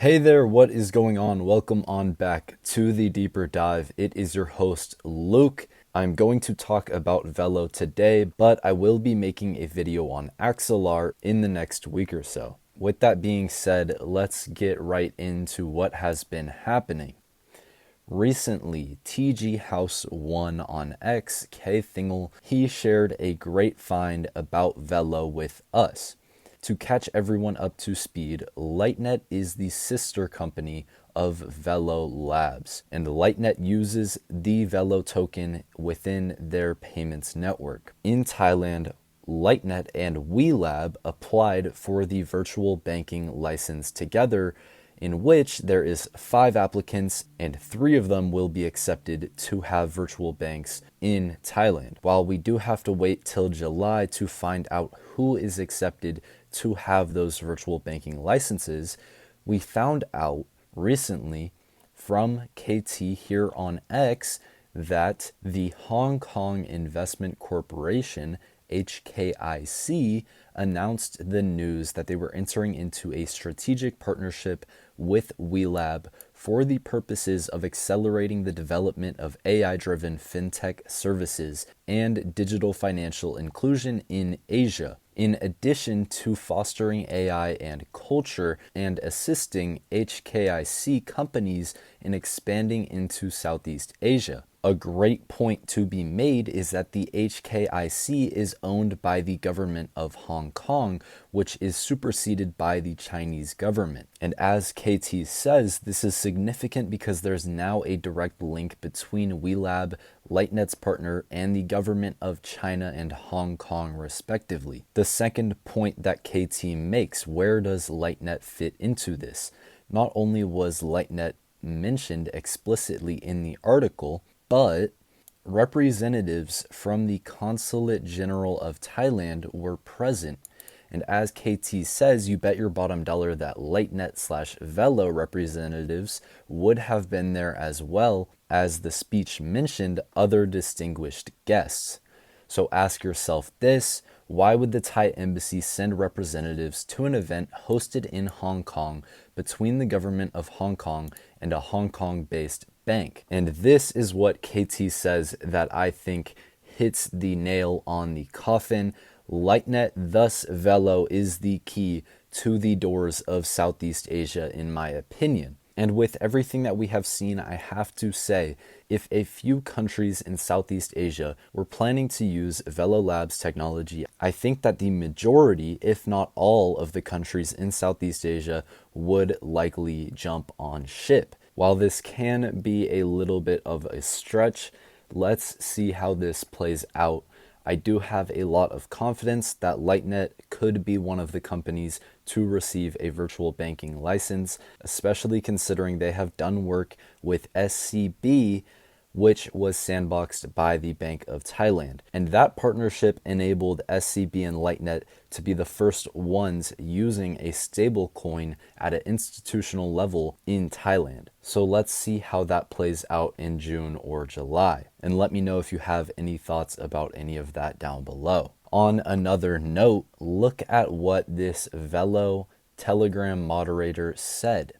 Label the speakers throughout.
Speaker 1: Hey there, what is going on? Welcome on back to the deeper dive. It is your host, Luke. I'm going to talk about Velo today, but I will be making a video on Axelar in the next week or so. With that being said, let's get right into what has been happening. Recently, TG House 1 on X, K Thingle, he shared a great find about Velo with us. To catch everyone up to speed, Lightnet is the sister company of Velo Labs, and Lightnet uses the Velo token within their payments network. In Thailand, Lightnet and WeLab applied for the virtual banking license together, in which there is 5 applicants and 3 of them will be accepted to have virtual banks in Thailand. While we do have to wait till July to find out who is accepted to have those virtual banking licenses, we found out recently from KT here on X that the Hong Kong Investment Corporation, HKIC, announced the news that they were entering into a strategic partnership with WeLab for the purposes of accelerating the development of AI-driven fintech services and digital financial inclusion in Asia, in addition to fostering AI and culture and assisting HKIC companies in expanding into Southeast Asia. A great point to be made is that the HKIC is owned by the government of Hong Kong, which is superseded by the Chinese government. And as KT says, this is significant because there's now a direct link between WeLab, Lightnet's partner, and the government of China and Hong Kong, respectively. The second point that KT makes, where does Lightnet fit into this? Not only was Lightnet mentioned explicitly in the article, but representatives from the Consulate General of Thailand were present. And as KT says, you bet your bottom dollar that Lightnet/Velo representatives would have been there, as well as the speech mentioned other distinguished guests. So ask yourself this: why would the Thai embassy send representatives to an event hosted in Hong Kong between the government of Hong Kong and a Hong Kong-based bank? And this is what KT says that I think hits the nail on the coffin. Lightnet, thus Velo, is the key to the doors of Southeast Asia, in my opinion. And with everything that we have seen, I have to say, if a few countries in Southeast Asia were planning to use Velo Labs technology, I think that the majority, if not all, of the countries in Southeast Asia would likely jump on ship. While this can be a little bit of a stretch, let's see how this plays out. I do have a lot of confidence that Lightnet could be one of the companies to receive a virtual banking license, especially considering they have done work with SCB, which was sandboxed by the Bank of Thailand. And that partnership enabled SCB and Lightnet to be the first ones using a stable coin at an institutional level in Thailand. So let's see how that plays out in June or July. And let me know if you have any thoughts about any of that down below. On another note, look at what this Velo Telegram moderator said.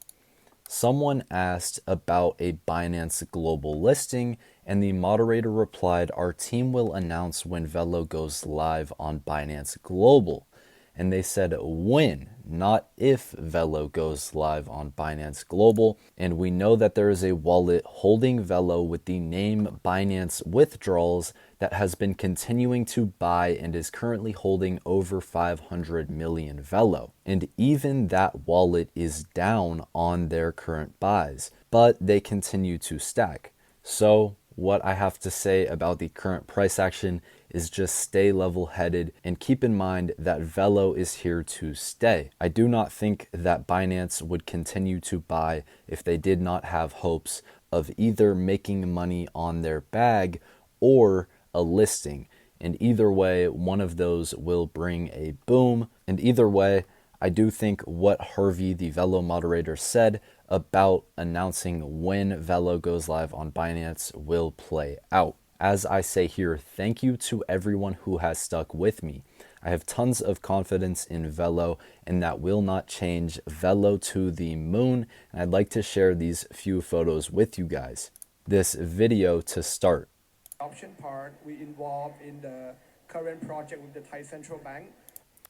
Speaker 1: Someone asked about a Binance global listing, and the moderator replied, "Our team will announce when Velo goes live on Binance Global." And they said when, not if Velo goes live on Binance Global. And we know that there is a wallet holding Velo with the name Binance Withdrawals that has been continuing to buy and is currently holding over 500 million Velo. And even that wallet is down on their current buys, but they continue to stack. So what I have to say about the current price action is just stay level-headed and keep in mind that Velo is here to stay. I do not think that Binance would continue to buy if they did not have hopes of either making money on their bag or a listing. And either way, one of those will bring a boom. And either way, I do think what Harvey, the Velo moderator, said about announcing when Velo goes live on Binance will play out. As I say here, thank you to everyone who has stuck with me. I have tons of confidence in Velo, and that will not change. Velo to the moon. And I'd like to share these few photos with you guys. This video to start.
Speaker 2: Option part, we involved in the current project with the Thai Central Bank.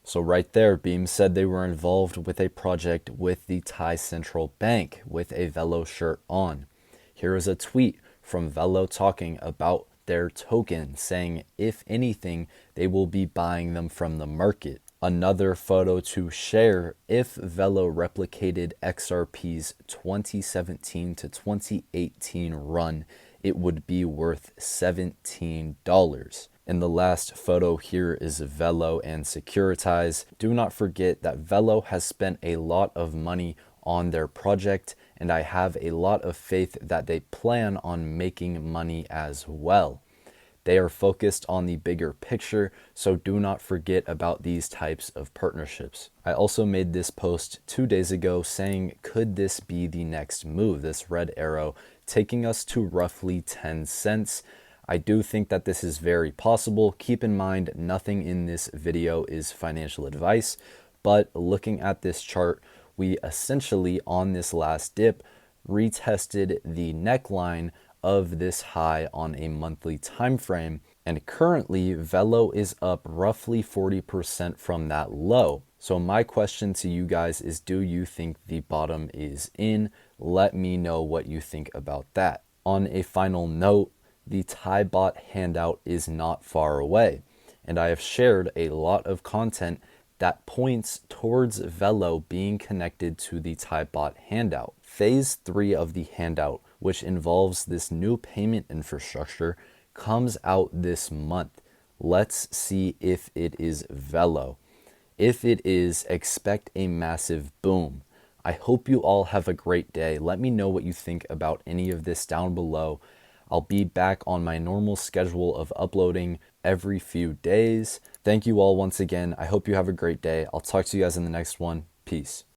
Speaker 1: So right there, Beam said they were involved with a project with the Thai Central Bank with a Velo shirt on. Here is a tweet from Velo talking about their token, saying if anything, they will be buying them from the market. Another photo to share: if Velo replicated XRP's 2017 to 2018 run, it would be worth $17. And the last photo here is Velo and Securitize. Do not forget that Velo has spent a lot of money on their project, and I have a lot of faith that they plan on making money as well. They are focused on the bigger picture, so do not forget about these types of partnerships. I also made this post 2 days ago saying, could this be the next move, this red arrow taking us to roughly 10 cents? I do think that this is very possible. Keep in mind, nothing in this video is financial advice, but looking at this chart, we essentially on this last dip retested the neckline of this high on a monthly time frame, and currently Velo is up roughly 40% from that low. So my question to you guys is, do you think the bottom is in? Let me know what you think about that. On a final note, the Thai bot handout is not far away, and I have shared a lot of content that points towards Velo being connected to the Thai bot handout. Phase 3 of the handout, which involves this new payment infrastructure, comes out this month. Let's see if it is Velo. If it is, expect a massive boom. I hope you all have a great day. Let me know what you think about any of this down below. I'll be back on my normal schedule of uploading every few days. Thank you all once again. I hope you have a great day. I'll talk to you guys in the next one. Peace.